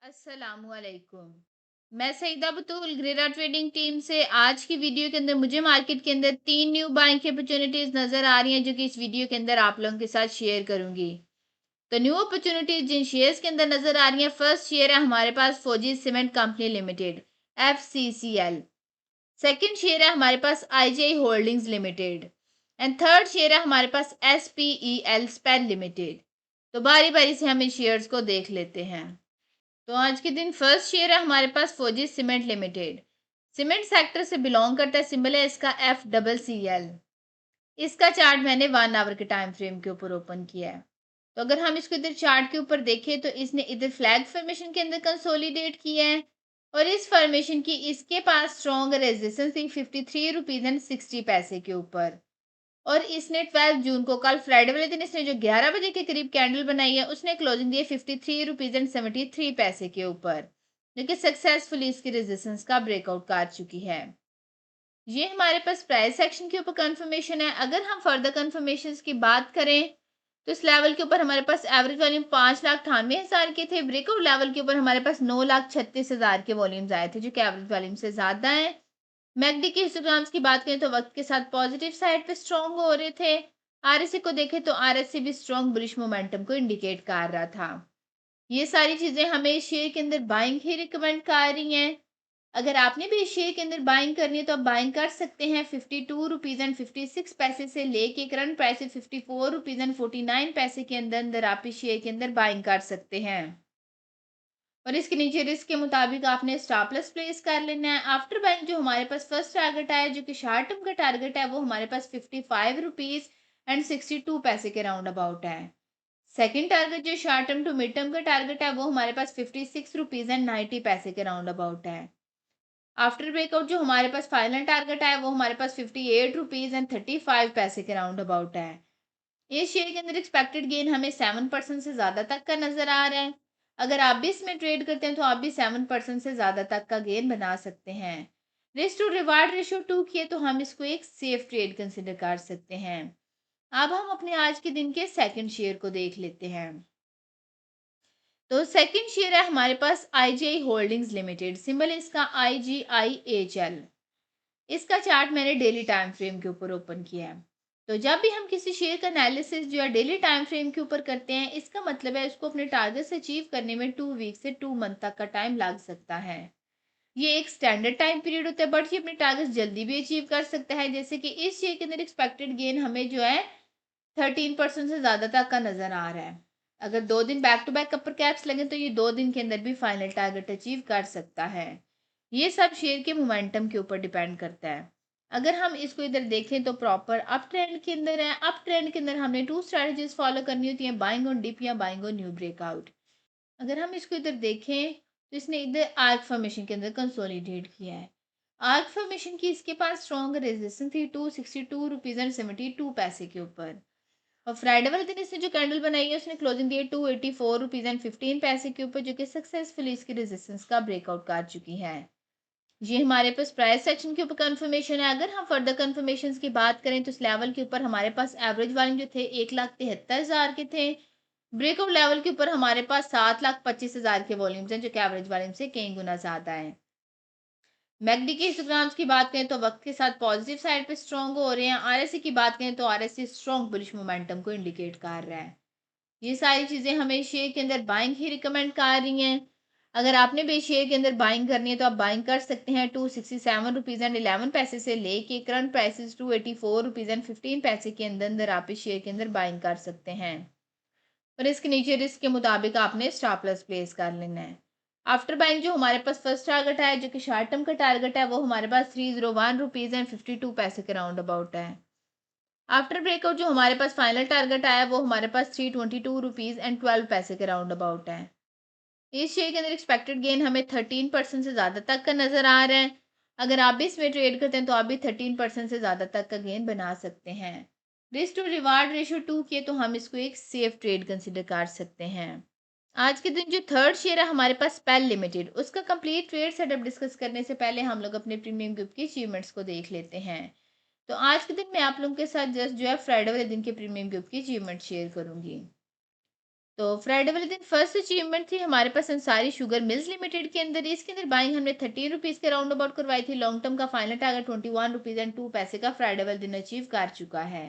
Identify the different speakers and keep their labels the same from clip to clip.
Speaker 1: अस्सलामुअलैकुम। मैं सईदा बतूल ग्रेरा trading team से आज की वीडियो के अंदर मुझे मार्केट के अंदर 3 न्यू बाइंग की अपॉर्चुनिटीज नजर आ रही हैं जो कि इस वीडियो के अंदर आप लोगों के साथ शेयर करूंगी। तो न्यू अपॉर्चुनिटीज जिन शेयर्स के अंदर नजर आ रही हैं, फर्स्ट शेयर है हमारे पास फौजी cement company limited FCCL। Second share है हमारे पास IGI holdings limited and third share है हमारे पास SPEL स्पेल लिमिटेड। तो बारी बारी से हम इन शेयर्स को देख लेते हैं। तो आज के दिन फर्स्ट शेयर है हमारे पास फौजी सीमेंट लिमिटेड। सीमेंट सेक्टर से बिलोंग करता है, सिंबल है इसका FCCL। इसका चार्ट मैंने 1 आवर के टाइम फ्रेम के ऊपर ओपन किया है। तो अगर हम इसको इधर चार्ट के ऊपर देखें तो इसने इधर फ्लैग फॉर्मेशन के अंदर कंसोलिडेट किया है और इस फॉर्मेशन की इसके पास स्ट्रॉन्ग रेजिस्टेंस थी 53 रुपीज एंड 60 पैसे के ऊपर। और इसने 12 जून को कल फ्राइडे वाले दिन इसने जो 11 बजे के करीब कैंडल बनाई है उसने क्लोजिंग दी है 53 रुपीज एंड 73 पैसे के ऊपर, जो कि सक्सेसफुली इसकी रेजिस्टेंस का ब्रेकआउट कर चुकी है। ये हमारे पास प्राइस सेक्शन के ऊपर कंफर्मेशन है। अगर हम फर्दर कंफर्मेशन की बात करें तो इस लेवल के ऊपर हमारे पास एवरेज वॉल्यूम 5,98,000 के थे। ब्रेकआउट लेवल के ऊपर हमारे पास 9,36,000 के वॉल्यूम्स आए थे, जो कि एवरेज वॉल्यूम से ज्यादा है। मैकडी के हिस्टोग्राम्स की बात करें तो वक्त के साथ पॉजिटिव साइड पे स्ट्रॉन्ग हो रहे थे। RSI को देखें तो RSI भी स्ट्रॉन्ग बुलिश मोमेंटम को इंडिकेट कर रहा था। ये सारी चीजें हमें शेयर के अंदर बाइंग ही रिकमेंड कर रही हैं। अगर आपने भी शेयर के अंदर बाइंग करनी है तो आप बाइंग कर सकते हैं 52 रुपीज एंड 56 पैसे से लेके करंट प्राइस 54 रुपीज एंड 49 पैसे के अंदर अंदर आप इस शेयर के अंदर बाइंग कर सकते हैं। और इसके नीचे रिस्क के मुताबिक आपने स्टॉप प्लस प्लेस कर लेना है। आफ्टर बाइंग जो हमारे पास फर्स्ट टारगेट है, जो कि शॉर्ट टर्म का टारगेट है, वो हमारे पास 55 रुपीज एंड 62 पैसे के राउंड अबाउट है। सेकंड टारगेट जो short term to mid term का टारगेट है, वो हमारे पास 56 रुपीज एंड 90 पैसे के राउंड अबाउट है। आफ्टर ब्रेकआउट जो हमारे पास फाइनल टारगेट है, वो हमारे पास 58 रुपीज एंड 35 पैसे के राउंड अबाउट है। इस शेयर के अंदर एक्सपेक्टेड गेन हमें 7% से ज्यादा तक का नजर आ रहा है। अगर आप भी इसमें ट्रेड करते हैं तो आप भी 7% से ज्यादा तक का गेन बना सकते हैं। रिस्क टू रिवार्ड रेशियो 2 किए तो हम इसको एक सेफ ट्रेड कंसिडर कर सकते हैं। अब हम अपने आज के दिन के सेकंड शेयर को देख लेते हैं। तो सेकंड शेयर है हमारे पास IGI होल्डिंग्स लिमिटेड, सिंबल इसका IGIHL। इसका चार्ट मैंने डेली टाइम फ्रेम के ऊपर ओपन किया है। तो जब भी हम किसी शेयर का एनालिसिस जो है डेली टाइम फ्रेम के ऊपर करते हैं, इसका मतलब है इसको अपने टारगेट से अचीव करने में 2 वीक से 2 मंथ तक का टाइम लग सकता है। ये एक स्टैंडर्ड टाइम पीरियड होता है, बट ये अपने टारगेट जल्दी भी अचीव कर सकता है। जैसे कि इस शेयर के अंदर एक्सपेक्टेड गेन हमें जो है 13% से ज्यादा तक का नजर आ रहा है। अगर 2 दिन back to back upper caps लगे तो ये 2 दिन के अंदर भी फाइनल टारगेट अचीव कर सकता है। ये सब शेयर के मोमेंटम के ऊपर डिपेंड करता है। अगर हम इसको इधर देखें तो प्रॉपर अप ट्रेंड के अंदर है। अप ट्रेंड के अंदर हमने 2 स्ट्रेटजीज फॉलो करनी होती है, बाइंग ऑन डिप या बाइंग ऑन न्यू ब्रेकआउट। अगर हम इसको इधर देखें तो इसने इधर आर्क फॉर्मेशन के अंदर कंसोलिडेट किया है। आर्क फॉर्मेशन की इसके पास स्ट्रॉन्ग रेजिस्टेंस थी 262 रुपीज एंड 72 पैसे के ऊपर। और फ्राइडे वाले दिन इसने जो कैंडल बनाई है उसने क्लोजिंग दी है 284 रुपीज एंड 15 पैसे के ऊपर, जो कि सक्सेसफुली इसकी रेजिस्टेंस का ब्रेकआउट कर चुकी है। ये हमारे पास प्राइस सेक्शन के ऊपर कंफर्मेशन है। अगर हम फर्दर कंफर्मेशन की बात करें तो इस लेवल के ऊपर हमारे पास एवरेज वॉल्यूम जो थे 1,73,000 के थे। ब्रेकआउट लेवल के ऊपर हमारे पास 7,25,000 के वॉल्यूम्स हैं, जो कि एवरेज वॉल्यूम से कई गुना ज्यादा है। मैकडी के हिस्टोग्राम्स की बात करें तो वक्त के साथ पॉजिटिव साइड पे स्ट्रॉन्ग हो रहे हैं। RSI की बात करें तो RSI स्ट्रॉन्ग बुलिश मोमेंटम को इंडिकेट कर रहा है। ये सारी चीजें हमें शेयर के अंदर बाइंग ही रिकमेंड कर रही हैं। अगर आपने भी शेयर के अंदर बाइंग करनी है तो आप बाइंग कर सकते हैं 267 रुपीज एंड 11 पैसे से लेके करंट प्राइसेस 284 रुपीज एंड 15 पैसे के अंदर अंदर आप इस शेयर के अंदर बाइंग कर सकते हैं। और इसके नीचे रिस्क के मुताबिक आपने स्टॉप लॉस प्लेस कर लेना है। आफ्टर बाइंग जो हमारे पास फर्स्ट टारगेट है, जो कि शॉर्ट टर्म का टारगेट है, वो हमारे पास 301 रुपीज एंड 52 पैसे के राउंड अबाउट है। आफ्टर ब्रेकआउट जो हमारे पास फाइनल टारगेट आया वो हमारे पास 322 रुपीज एंड 12 पैसे के राउंड अबाउट है। इस शेयर के अंदर एक्सपेक्टेड गेन हमें 13% से ज़्यादा तक का नजर आ रहा है। अगर आप भी इसमें ट्रेड करते हैं तो आप भी 13% से ज़्यादा तक का गेन बना सकते हैं। रिस्क टू रिवार्ड रेशियो 2 किए तो हम इसको एक सेफ ट्रेड कंसिडर कर सकते हैं। आज के दिन जो थर्ड शेयर है हमारे पास स्पेल लिमिटेड, उसका कंप्लीट ट्रेड सेटअप डिस्कस करने से पहले हम लोग अपने प्रीमियम ग्रुप की अचीवमेंट्स को देख लेते हैं। तो आज के दिन मैं आप लोगों के साथ जस्ट जो है फ्राइडे वाले दिन के प्रीमियम ग्रुप की अचीवमेंट शेयर करूंगी। तो फ्राइडे वाले दिन फर्स्ट अचीवमेंट थी हमारे पास अंसारी शुगर मिल्स लिमिटेड के अंदर। इसके अंदर बाइंग हमने 13 रुपीज़ के राउंड अबाउट करवाई थी। लॉन्ग टर्म का फाइनल टारगेट 21 रुपीज़ एंड 2 पैसे का फ्राइडे वाले दिन अचीव कर चुका है।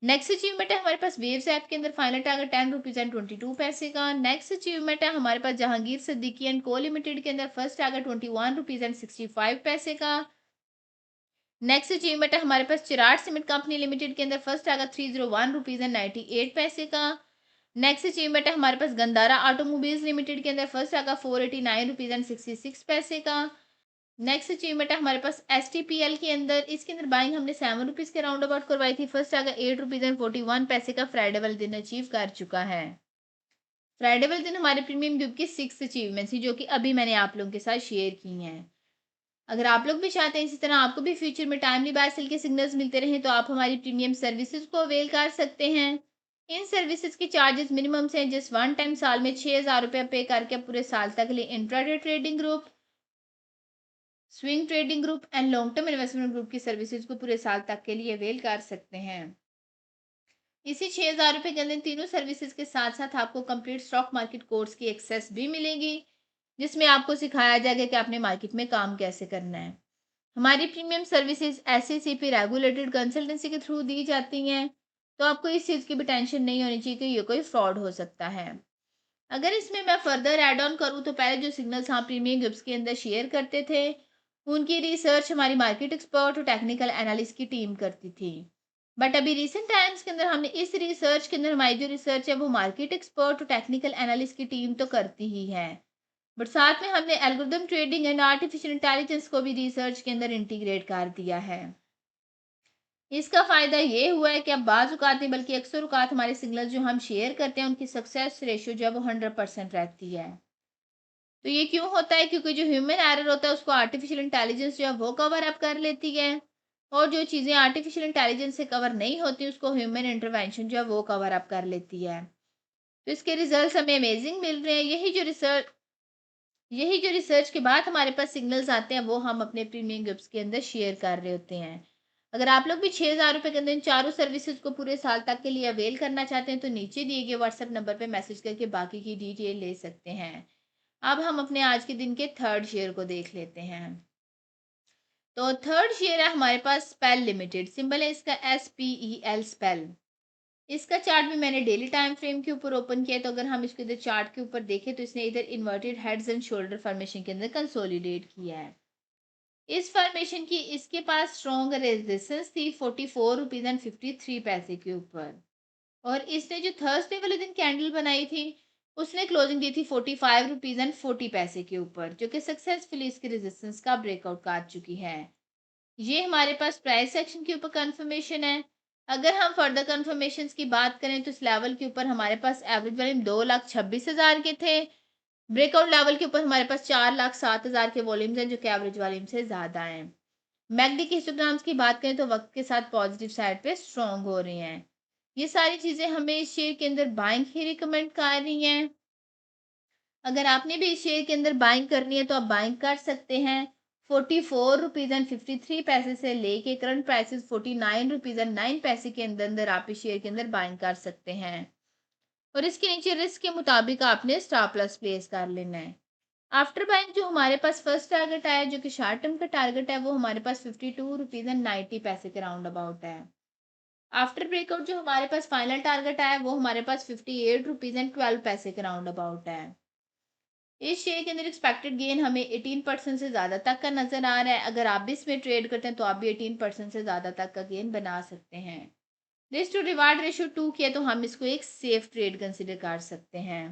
Speaker 1: नेक्स्ट अचीवमेंट है हमारे पास वेव्स ऐप के अंदर फाइनल टारगेट 10 रुपीज़ एंड 22 पैसे का। नेक्स्ट अचीवमेंट है हमारे पास जहांगीर सिद्दीकी एंड को लिमिटेड के अंदर फर्स्ट टारगेट 21 रुपीज़ एंड 65 पैसे का। नेक्स्ट अचीवमेंट है हमारे पास चिराग सीमेंट कंपनी लिमिटेड के अंदर फर्स्ट टारगेट 301 रुपीज़ एंड 98 पैसे का। नेक्स्ट अचीवमेंट है हमारे पास गंदारा ऑटोमोबाइल्स लिमिटेड के अंदर फर्स्ट टारगेट 489 रुपीज़ एंड 66 पैसे का। नेक्स्ट अचीवमेंट है हमारे पास STPL के अंदर। इसके अंदर बाइंग हमने 7 रुपीज़ के राउंड अबाउट करवाई थी। फर्स्ट टारगेट 8 रुपीज़ एंड 41 पैसे का फ्राइडे वाले दिन अचीव कर चुका है। फ्राइडे वाले दिन हमारे प्रीमियम ग्रुप की 6 अचीवमेंट्स थी जो कि अभी मैंने आप लोगों के साथ शेयर की हैं। अगर आप लोग भी चाहते हैं इसी तरह आपको भी फ्यूचर में टाइमली बाय सेल के सिग्नल्स मिलते रहें तो आप हमारी प्रीमियम सर्विसेज को अवेल कर सकते हैं। इन सर्विसेज के चार्जेस मिनिमम से जस्ट वन टाइम साल में 6,000 रुपये पे करके पूरे साल तक के लिए intraday trading group, swing trading group and long term investment group की सर्विसेज को पूरे साल तक के लिए अवेल कर सकते हैं। इसी 6,000 रुपये के अंदर तीनों सर्विसेज के साथ साथ आपको कंप्लीट स्टॉक मार्केट कोर्स की एक्सेस भी मिलेगी जिसमें आपको सिखाया जाएगा कि आपने मार्केट में काम कैसे करना है। हमारी premium services SECP regulated consultancy के थ्रू दी जाती हैं तो आपको इस चीज़ की भी टेंशन नहीं होनी चाहिए कि ये कोई फ्रॉड हो सकता है। अगर इसमें मैं फर्दर ऐड ऑन करूँ तो पहले जो सिग्नल्स हम प्रीमियम ग्रुप्स के अंदर शेयर करते थे उनकी रिसर्च हमारी मार्केट एक्सपर्ट और टेक्निकल एनालिस्ट की टीम करती थी। बट अभी रिसेंट टाइम्स के अंदर हमने इस रिसर्च के अंदर हमारी जो रिसर्च है वो मार्केट एक्सपर्ट और टेक्निकल एनालिस्ट की टीम तो करती ही है बट साथ में हमने algorithm trading and artificial intelligence को भी रिसर्च के अंदर इंटीग्रेट कर दिया है। इसका फ़ायदा ये हुआ है कि अब बाज़ औक़ात नहीं बल्कि अक्सर औक़ात हमारे सिग्नल जो हम शेयर करते हैं उनकी सक्सेस रेशियो जो है वो 100% रहती है। तो ये क्यों होता है? क्योंकि जो ह्यूमन एरर होता है उसको आर्टिफिशियल इंटेलिजेंस जो है वो कवर अप कर लेती है और जो चीज़ें आर्टिफिशियल इंटेलिजेंस से कवर नहीं होती उसको ह्यूमन इंटरवेंशन जो है वो कवर अप कर लेती है। तो इसके रिजल्ट्स हमें अमेजिंग मिल रहे हैं। यही जो रिसर्च के बाद हमारे पास सिग्नल्स आते हैं वो हम अपने प्रीमियम ग्रुप्स के अंदर शेयर कर रहे होते हैं। अगर आप लोग भी 6,000 रुपये के अंदर इन चारों सर्विसेज को पूरे साल तक के लिए अवेल करना चाहते हैं तो नीचे दिए गए व्हाट्सएप नंबर पे मैसेज करके बाकी की डिटेल ले सकते हैं। अब हम अपने आज के दिन के थर्ड शेयर को देख लेते हैं। तो थर्ड शेयर है हमारे पास स्पेल लिमिटेड। सिंबल है इसका SPEL स्पेल। इसका चार्ट भी मैंने डेली टाइम फ्रेम के ऊपर ओपन किया। तो अगर हम इसके इधर चार्ट के ऊपर देखें तो इसने इधर inverted heads and shoulder formation के अंदर कंसोलिडेट किया है। इस फॉर्मेशन की इसके पास स्ट्रॉन्ग रेजिस्टेंस थी 44 रुपीज़ एंड 53 पैसे के ऊपर और इसने जो थर्सडे वाले दिन कैंडल बनाई थी उसने क्लोजिंग दी थी 45 रुपीज़ एंड 40 पैसे के ऊपर जो कि सक्सेसफुली इसके रेजिस्टेंस का ब्रेकआउट कर चुकी है। ये हमारे पास प्राइस सेक्शन के ऊपर कंफर्मेशन है। अगर हम फर्दर कंफर्मेशन की बात करें तो इस लेवल के ऊपर हमारे पास एवरेज वॉल्यूम 2,26,000 के थे। ब्रेकआउट लेवल के ऊपर हमारे पास 4,07,000 के वॉल्यूम्स हैं जो कि एवरेज वॉल्यूम से ज़्यादा हैं। मैकडी के हिस्टोग्राम्स की बात करें तो वक्त के साथ पॉजिटिव साइड पे स्ट्रॉन्ग हो रही हैं। ये सारी चीज़ें हमें इस शेयर के अंदर बाइंग ही रिकमेंड कर रही हैं। अगर आपने भी इस शेयर के अंदर बाइंग करनी है तो आप बाइंग कर सकते हैं। 44 रुपीज़ एंड 53 पैसे से लेके करंट प्राइसेस 49 रुपीज़ एंड 9 पैसे के अंदर अंदर आप इस शेयर के अंदर बाइंग कर सकते हैं और इसके नीचे रिस्क के मुताबिक आपने स्टॉप लॉस प्लेस कर लेना है। आफ्टर बाइंग जो हमारे पास फर्स्ट टारगेट आया जो कि शॉर्ट टर्म का टारगेट है वो हमारे पास 52 रुपीज़ एंड 90 पैसे के राउंड अबाउट है। आफ्टर ब्रेकआउट जो हमारे पास फाइनल टारगेट आया वो हमारे पास 58 रुपीज़ एंड 12 पैसे के राउंड अबाउट है। इस शेयर के अंदर एक्सपेक्टेड गेन हमें 18% से ज़्यादा तक का नज़र आ रहा है। अगर आप भी इसमें ट्रेड करते हैं तो आप भी 18% से ज़्यादा तक का गेन बना सकते हैं। रिस्क टू रिवार्ड रेशियो 2 किया तो हम इसको एक सेफ ट्रेड कंसिडर कर सकते हैं।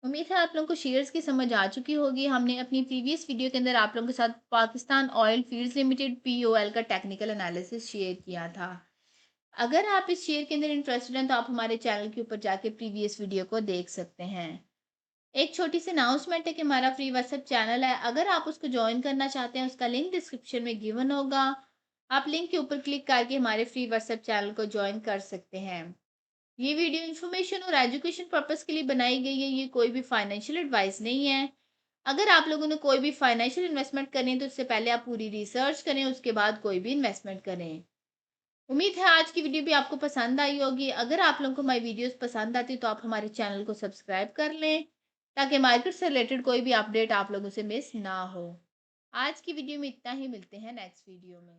Speaker 1: उम्मीद है आप लोगों को शेयर्स की समझ आ चुकी होगी। हमने अपनी प्रीवियस वीडियो के अंदर आप लोगों के साथ Pakistan oil fields limited POL का टेक्निकल एनालिसिस शेयर किया था। अगर आप इस शेयर के अंदर इंटरेस्टेड हैं तो आप हमारे चैनल के ऊपर जाके प्रीवियस वीडियो को देख सकते हैं। एक छोटी सी अनाउंसमेंट है कि हमारा फ्री व्हाट्सएप चैनल है। अगर आप उसको ज्वाइन करना चाहते हैं उसका लिंक डिस्क्रिप्शन में गिवन होगा। आप लिंक के ऊपर क्लिक करके हमारे फ्री व्हाट्सएप चैनल को ज्वाइन कर सकते हैं। ये वीडियो इन्फॉर्मेशन और एजुकेशन पर्पस के लिए बनाई गई है। ये कोई भी फाइनेंशियल एडवाइस नहीं है। अगर आप लोगों ने कोई भी फाइनेंशियल इन्वेस्टमेंट करनी है तो उससे पहले आप पूरी रिसर्च करें उसके बाद कोई भी इन्वेस्टमेंट करें। उम्मीद है आज की वीडियो भी आपको पसंद आई होगी। अगर आप लोगों को हमारी वीडियोस पसंद आती तो आप हमारे चैनल को सब्सक्राइब कर लें, ताकि मार्केट से रिलेटेड कोई भी अपडेट आप लोगों से मिस ना हो। आज की वीडियो में इतना ही, मिलते हैं नेक्स्ट वीडियो में।